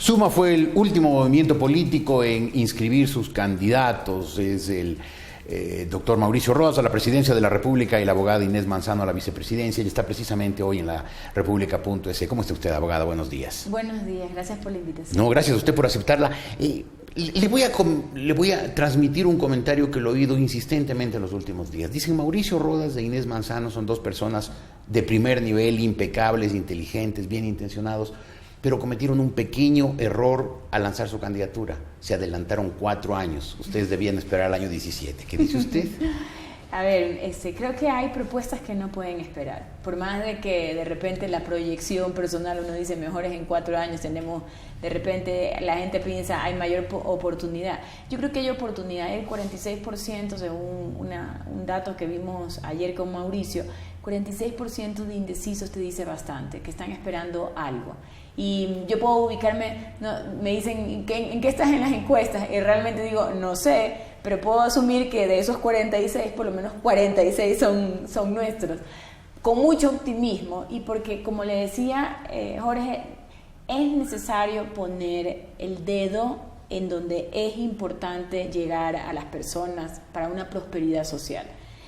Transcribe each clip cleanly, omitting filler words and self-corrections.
Suma fue el último movimiento político en inscribir sus candidatos. Es el doctor Mauricio Rodas a la presidencia de la República y la abogada Inés Manzano a la vicepresidencia. Y está precisamente hoy en la República.es. ¿Cómo está usted, abogada? Buenos días. Buenos días, gracias por la invitación. No, gracias a usted por aceptarla. Le voy a transmitir un comentario que lo he oído insistentemente en los últimos días. Dicen Mauricio Rodas e Inés Manzano son dos personas de primer nivel, impecables, inteligentes, bien intencionados, pero cometieron un pequeño error al lanzar su candidatura. Se adelantaron 4 años. Ustedes debían esperar al año 17. ¿Qué dice usted? A ver, creo que hay propuestas que no pueden esperar. Por más de que de repente la proyección personal uno dice mejores en 4 años, tenemos, de repente la gente piensa hay mayor oportunidad. Yo creo que hay oportunidad. El 46%, según un dato que vimos ayer con Mauricio, 46% de indecisos te dice bastante, que están esperando algo. Y yo puedo ubicarme, no, me dicen, ¿en qué estás en las encuestas? Y realmente digo, no sé, pero puedo asumir que de esos 46, por lo menos 46 son nuestros. Con mucho optimismo, y porque, como le decía Jorge, es necesario poner el dedo en donde es importante llegar a las personas para una prosperidad social.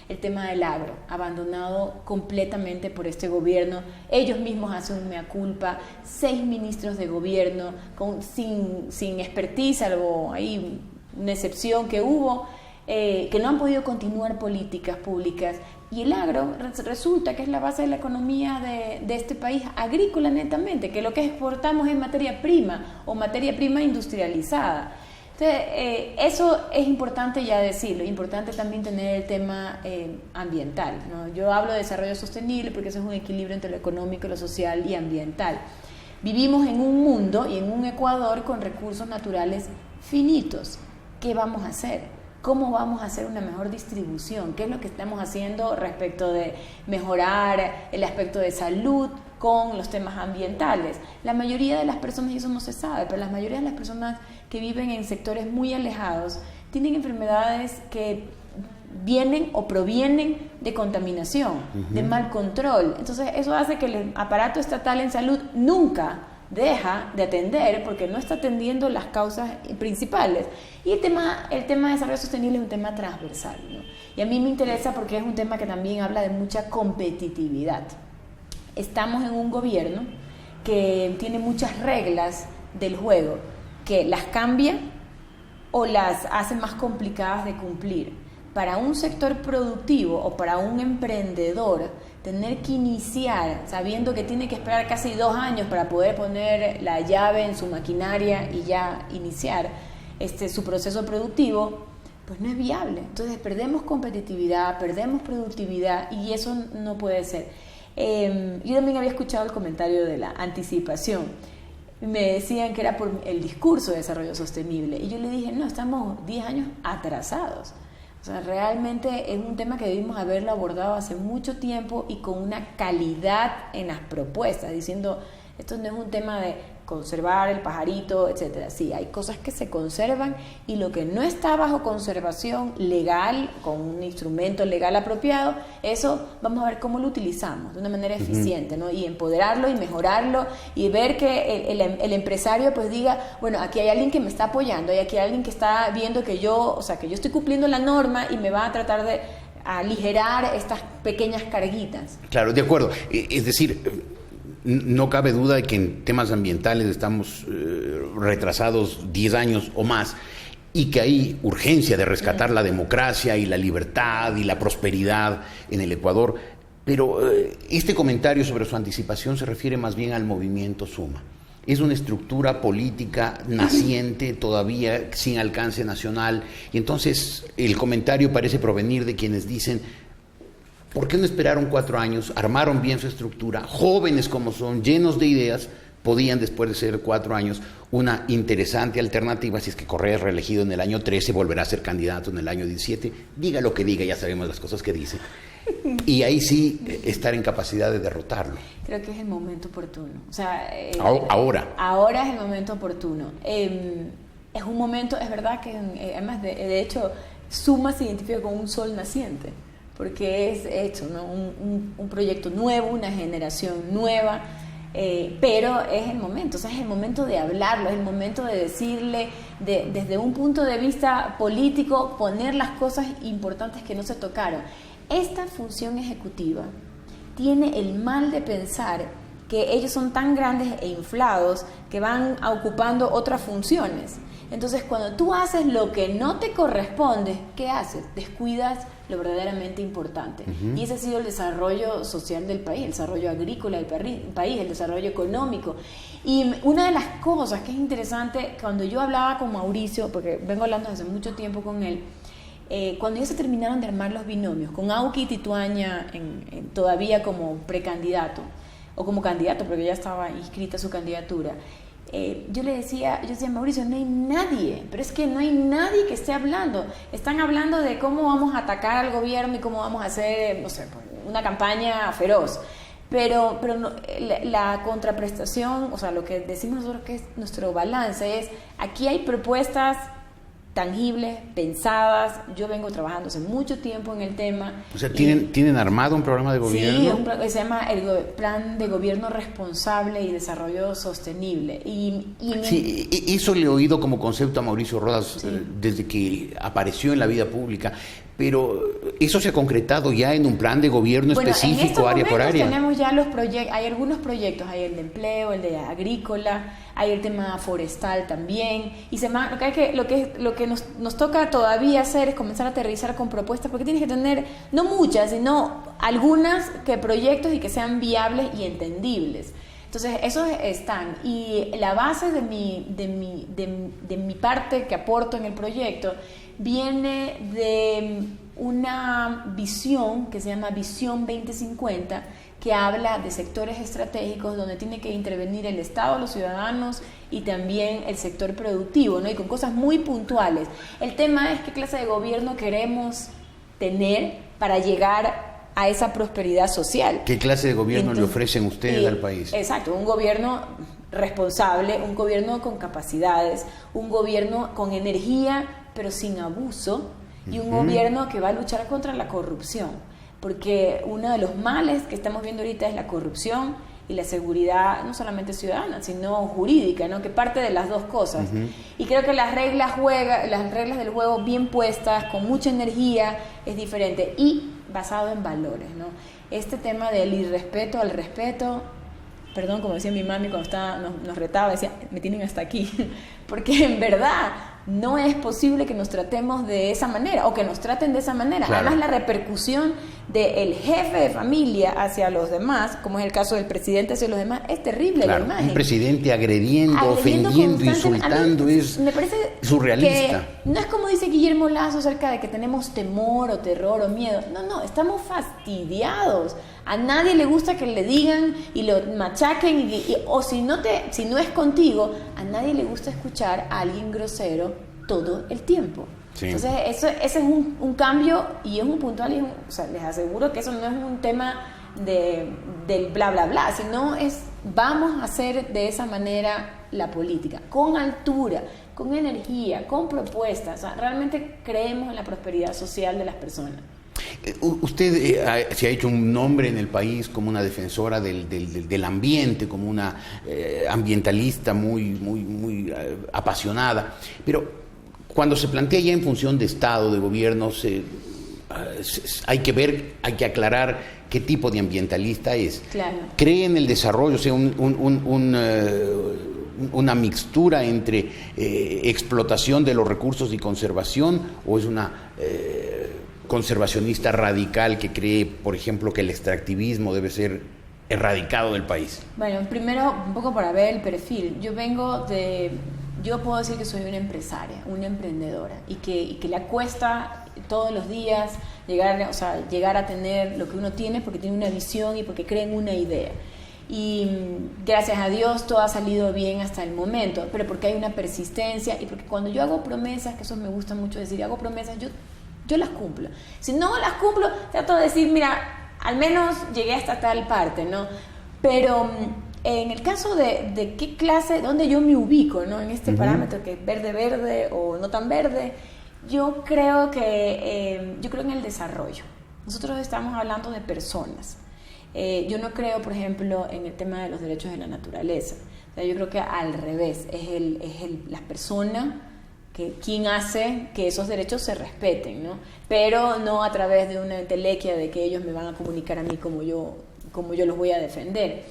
El tema del agro, abandonado completamente por este gobierno. Ellos mismos hacen un mea culpa, 6 ministros de gobierno sin expertise, salvo ahí una excepción que hubo, que no han podido continuar políticas públicas. Y el agro resulta que es la base de la economía de este país, agrícola netamente, que lo que exportamos es materia prima o materia prima industrializada. Entonces, eso es importante ya decirlo. Importante también tener el tema ambiental, ¿no? Yo hablo de desarrollo sostenible porque eso es un equilibrio entre lo económico, lo social y ambiental. Vivimos en un mundo y en un Ecuador con recursos naturales finitos. ¿Qué vamos a hacer? ¿Cómo vamos a hacer una mejor distribución? ¿Qué es lo que estamos haciendo respecto de mejorar el aspecto de salud con los temas ambientales? La mayoría de las personas, y eso no se sabe, pero la mayoría de las personas que viven en sectores muy alejados tienen enfermedades que vienen o provienen de contaminación, de mal control. Entonces eso hace que el aparato estatal en salud nunca deja de atender porque no está atendiendo las causas principales. Y el tema de desarrollo sostenible es un tema transversal, ¿no? Y a mí me interesa porque es un tema que también habla de mucha competitividad. Estamos en un gobierno que tiene muchas reglas del juego, que las cambia o las hace más complicadas de cumplir. Para un sector productivo o para un emprendedor, tener que iniciar sabiendo que tiene que esperar casi 2 años para poder poner la llave en su maquinaria y ya iniciar su proceso productivo, pues no es viable. Entonces perdemos competitividad, perdemos productividad y eso no puede ser. Yo también había escuchado el comentario de la anticipación. Me decían que era por el discurso de desarrollo sostenible y yo le dije, no, estamos 10 años atrasados. O sea, realmente es un tema que debimos haberlo abordado hace mucho tiempo y con una calidad en las propuestas, diciendo, esto no es un tema de conservar el pajarito, etcétera. Sí, hay cosas que se conservan y lo que no está bajo conservación legal, con un instrumento legal apropiado, eso vamos a ver cómo lo utilizamos de una manera eficiente, ¿no? Y empoderarlo y mejorarlo y ver que el empresario pues diga, bueno, aquí hay alguien que me está apoyando y aquí hay alguien que está viendo que yo estoy cumpliendo la norma y me va a tratar de aligerar estas pequeñas carguitas. Claro, de acuerdo. Es decir, no cabe duda de que en temas ambientales estamos retrasados 10 años o más y que hay urgencia de rescatar la democracia y la libertad y la prosperidad en el Ecuador. Pero este comentario sobre su anticipación se refiere más bien al movimiento Suma. Es una estructura política naciente, todavía sin alcance nacional, y entonces el comentario parece provenir de quienes dicen, ¿por qué no esperaron 4 años? Armaron bien su estructura, jóvenes como son, llenos de ideas, podían después de ser 4 años una interesante alternativa. Si es que Correa es reelegido en el año 13, volverá a ser candidato en el año 17, diga lo que diga, ya sabemos las cosas que dice. Y ahí sí estar en capacidad de derrotarlo. Creo que es el momento oportuno. O sea, ahora. Ahora es el momento oportuno. Es un momento, es verdad que además de hecho Suma se identifica con un sol naciente, porque es hecho, ¿no? un proyecto nuevo, una generación nueva. pero es el momento, o sea, es el momento de hablarlo, es el momento de decirle, desde un punto de vista político, poner las cosas importantes que no se tocaron. Esta función ejecutiva tiene el mal de pensar que ellos son tan grandes e inflados que van ocupando otras funciones. Entonces, cuando tú haces lo que no te corresponde, ¿qué haces? Descuidas lo verdaderamente importante. Uh-huh. Y ese ha sido el desarrollo social del país, el desarrollo agrícola del país, el desarrollo económico. Y una de las cosas que es interesante, cuando yo hablaba con Mauricio, porque vengo hablando hace mucho tiempo con él, cuando ya se terminaron de armar los binomios, con Auqui Tituaña todavía como precandidato, o como candidato, porque ya estaba inscrita su candidatura, yo decía, Mauricio, no hay nadie, pero es que no hay nadie que esté hablando. Están hablando de cómo vamos a atacar al gobierno y cómo vamos a hacer, no sé, una campaña feroz. Pero no, la contraprestación, o sea, lo que decimos nosotros que es nuestro balance es, aquí hay propuestas tangibles, pensadas. Yo vengo trabajando hace mucho tiempo en el tema. O sea, ¿tienen armado un programa de gobierno? Sí, se llama el Plan de Gobierno Responsable y Desarrollo Sostenible. Sí, eso le he oído como concepto a Mauricio Rodas, sí, desde que apareció en la vida pública. Pero eso se ha concretado ya en un plan de gobierno específico, área por área. Tenemos ya los proyectos, hay algunos proyectos, hay el de empleo, el de agrícola, hay el tema forestal también, y lo que nos toca todavía hacer es comenzar a aterrizar con propuestas, porque tienes que tener no muchas, sino algunas proyectos y que sean viables y entendibles. Entonces, esos están, y la base de mi parte que aporto en el proyecto viene de una visión que se llama Visión 2050, que habla de sectores estratégicos donde tiene que intervenir el Estado, los ciudadanos y también el sector productivo, ¿no? Y con cosas muy puntuales. El tema es qué clase de gobierno queremos tener para llegar a esa prosperidad social. ¿Qué clase de gobierno le ofrecen ustedes al país? Exacto, un gobierno responsable, un gobierno con capacidades, un gobierno con energía pero sin abuso, y un gobierno que va a luchar contra la corrupción, porque uno de los males que estamos viendo ahorita es la corrupción y la seguridad, no solamente ciudadana, sino jurídica, ¿no? Que parte de las dos cosas. Y creo que las reglas del juego bien puestas, con mucha energía, es diferente, y basado en valores, ¿no? Este tema del irrespeto al respeto, perdón, como decía mi mami cuando nos retaba, decía, me tienen hasta aquí, porque en verdad no es posible que nos tratemos de esa manera, o que nos traten de esa manera. Claro. Además, la repercusión del jefe de familia hacia los demás, como es el caso del presidente hacia los demás, es terrible. Claro, la imagen. Un presidente agrediendo ofendiendo, insultando, me parece surrealista. Que no es como dice Guillermo Lazo acerca de que tenemos temor o terror o miedo. No, estamos fastidiados. A nadie le gusta que le digan y lo machaquen, o si no es contigo, a nadie le gusta escuchar a alguien grosero todo el tiempo. Sí. Entonces, ese es un cambio, y es un puntual, o sea, les aseguro que eso no es un tema del bla bla bla, sino vamos a hacer de esa manera la política, con altura, con energía, con propuestas. O sea, realmente creemos en la prosperidad social de las personas. Usted se ha hecho un nombre en el país como una defensora del ambiente, como una ambientalista muy apasionada, pero cuando se plantea ya en función de Estado, de gobierno, hay que aclarar qué tipo de ambientalista es. Claro. ¿Cree en el desarrollo, o sea, una mixtura entre explotación de los recursos y conservación, o es una conservacionista radical que cree, por ejemplo, que el extractivismo debe ser erradicado del país? Bueno, primero, un poco para ver el perfil. Yo puedo decir que soy una empresaria, una emprendedora, y que le cuesta todos los días llegar a tener lo que uno tiene, porque tiene una visión y porque cree en una idea. Y gracias a Dios todo ha salido bien hasta el momento, pero porque hay una persistencia, y porque cuando yo hago promesas, que eso me gusta mucho decir, hago promesas, yo las cumplo. Si no las cumplo, trato de decir, mira, al menos llegué hasta tal parte, ¿no? Pero en el caso de qué clase, dónde yo me ubico, ¿no? En este parámetro que es verde o no tan verde, yo creo en el desarrollo. Nosotros estamos hablando de personas, Yo no creo, por ejemplo, en el tema de los derechos de la naturaleza. O sea, yo creo que al revés, la persona quien hace que esos derechos se respeten, ¿no? Pero no a través de una entelequia de que ellos me van a comunicar a mí como yo los voy a defender.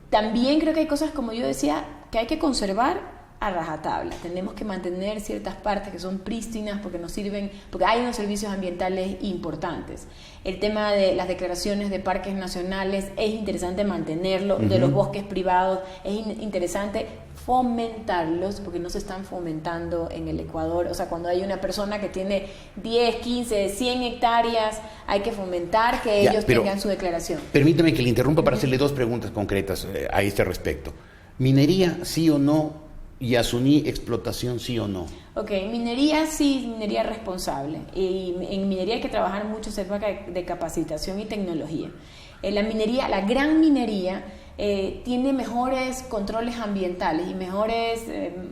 También creo que hay cosas, como yo decía, que hay que conservar a rajatabla. Tenemos que mantener ciertas partes que son prístinas porque nos sirven, porque hay unos servicios ambientales importantes. El tema de las declaraciones de parques nacionales es interesante mantenerlo, de los bosques privados es interesante fomentarlos, porque no se están fomentando en el Ecuador. O sea, cuando hay una persona que tiene 10, 15, 100 hectáreas, hay que fomentar que ellos tengan su declaración. Permítame que le interrumpa para hacerle dos preguntas concretas a este respecto. ¿Minería sí o no? Yasuní, explotación sí o no. Ok, minería sí, minería responsable. Y en minería hay que trabajar mucho cerca de capacitación y tecnología. La gran minería tiene mejores controles ambientales y mejores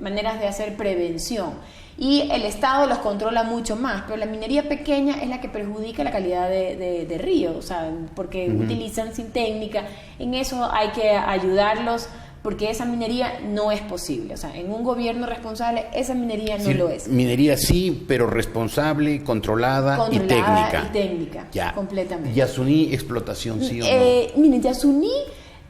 maneras de hacer prevención. Y el Estado los controla mucho más, pero la minería pequeña es la que perjudica la calidad de río, o sea, porque utilizan sin técnica. En eso hay que ayudarlos, porque esa minería no es posible. O sea, en un gobierno responsable, esa minería no lo es. Minería sí, pero responsable, controlada y técnica. Y técnica, ya. Completamente. Yasuní, explotación sí o no. Miren, Yasuní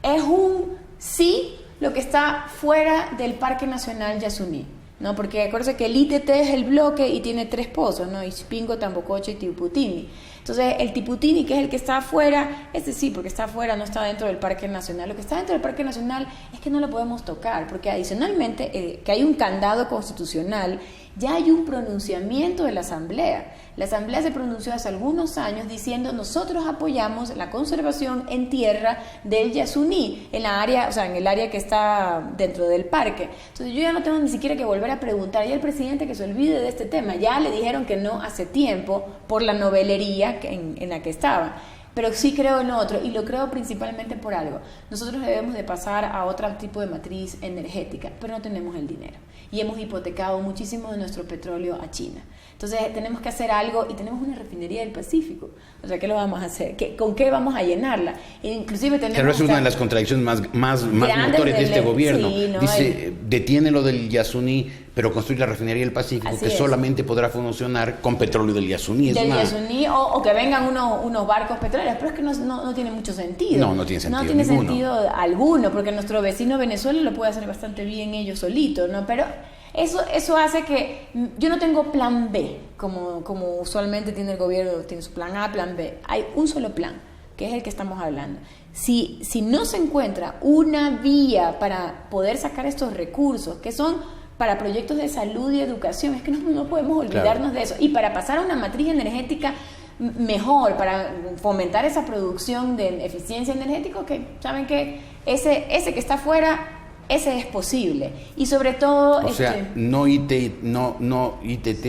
es un sí, lo que está fuera del Parque Nacional Yasuní, ¿no? Porque acuérdense que el ITT es el bloque y tiene 3 pozos, ¿no? Ispingo, Tambococho y Tiputini. Entonces, el Tiputini, que es el que está afuera, ese sí, porque está afuera, no está dentro del Parque Nacional. Lo que está dentro del Parque Nacional es que no lo podemos tocar, porque adicionalmente, que hay un candado constitucional, ya hay un pronunciamiento de la Asamblea. La Asamblea se pronunció hace algunos años diciendo: nosotros apoyamos la conservación en tierra del Yasuní, en la área, o sea, en el área que está dentro del parque. Entonces yo ya no tengo ni siquiera que volver a preguntar ya al presidente que se olvide de este tema. Ya le dijeron que no hace tiempo por la novelería en la que estaba. Pero sí creo en lo otro, y lo creo principalmente por algo. Nosotros debemos de pasar a otro tipo de matriz energética, pero no tenemos el dinero. Y hemos hipotecado muchísimo de nuestro petróleo a China. Entonces tenemos que hacer algo, y tenemos una refinería del Pacífico. O sea, ¿qué lo vamos a hacer? ¿Con qué vamos a llenarla? E inclusive tenemos... Pero es una de las contradicciones más notorias de este gobierno. Sí, ¿no? Dice, detiene lo del Yasuní, pero construye la refinería del Pacífico, que solamente podrá funcionar con petróleo del Yasuní. Yasuní, o que vengan unos barcos petroleros, pero es que no tiene mucho sentido. No tiene sentido. No tiene sentido alguno, porque nuestro vecino Venezuela lo puede hacer bastante bien ellos solitos, ¿no? Pero eso hace que yo no tengo plan B, como usualmente tiene el gobierno, tiene su plan A, plan B. Hay un solo plan, que es el que estamos hablando. Si no se encuentra una vía para poder sacar estos recursos, que son para proyectos de salud y educación, es que no podemos olvidarnos de eso. Y para pasar a una matriz energética mejor, para fomentar esa producción de eficiencia energética, que saben que ese que está afuera, ese es posible. Y sobre todo... O sea, no ITT,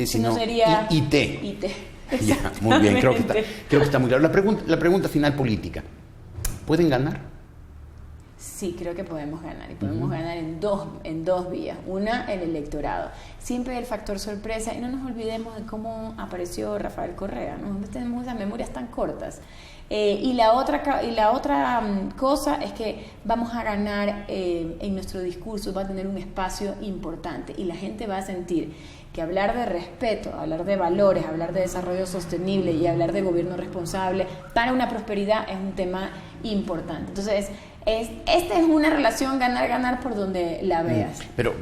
sino sería IT. Ya, muy bien, creo que está muy claro. La pregunta final política. ¿Pueden ganar? Sí, creo que podemos ganar, y podemos ganar en dos vías. Una, el electorado. Siempre el factor sorpresa, y no nos olvidemos de cómo apareció Rafael Correa, ¿no? Tenemos esas memorias tan cortas. Y la otra cosa es que vamos a ganar en nuestro discurso, va a tener un espacio importante, y la gente va a sentir que hablar de respeto, hablar de valores, hablar de desarrollo sostenible y hablar de gobierno responsable para una prosperidad es un tema importante. Entonces, esta es una relación ganar-ganar por donde la veas. Pero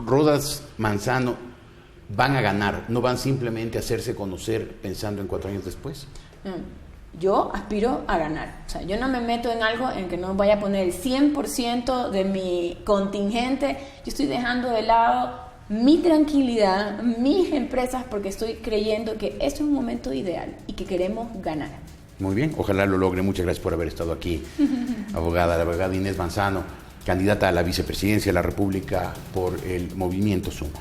Rodas, Manzano van a ganar, no van simplemente a hacerse conocer pensando en 4 años después. Yo aspiro a ganar. O sea, yo no me meto en algo en que no vaya a poner el 100% de mi contingente. Yo estoy dejando de lado mi tranquilidad, mis empresas, porque estoy creyendo que esto es un momento ideal y que queremos ganar. Muy bien, ojalá lo logre. Muchas gracias por haber estado aquí. La abogada Inés Manzano, candidata a la vicepresidencia de la República por el Movimiento Suma.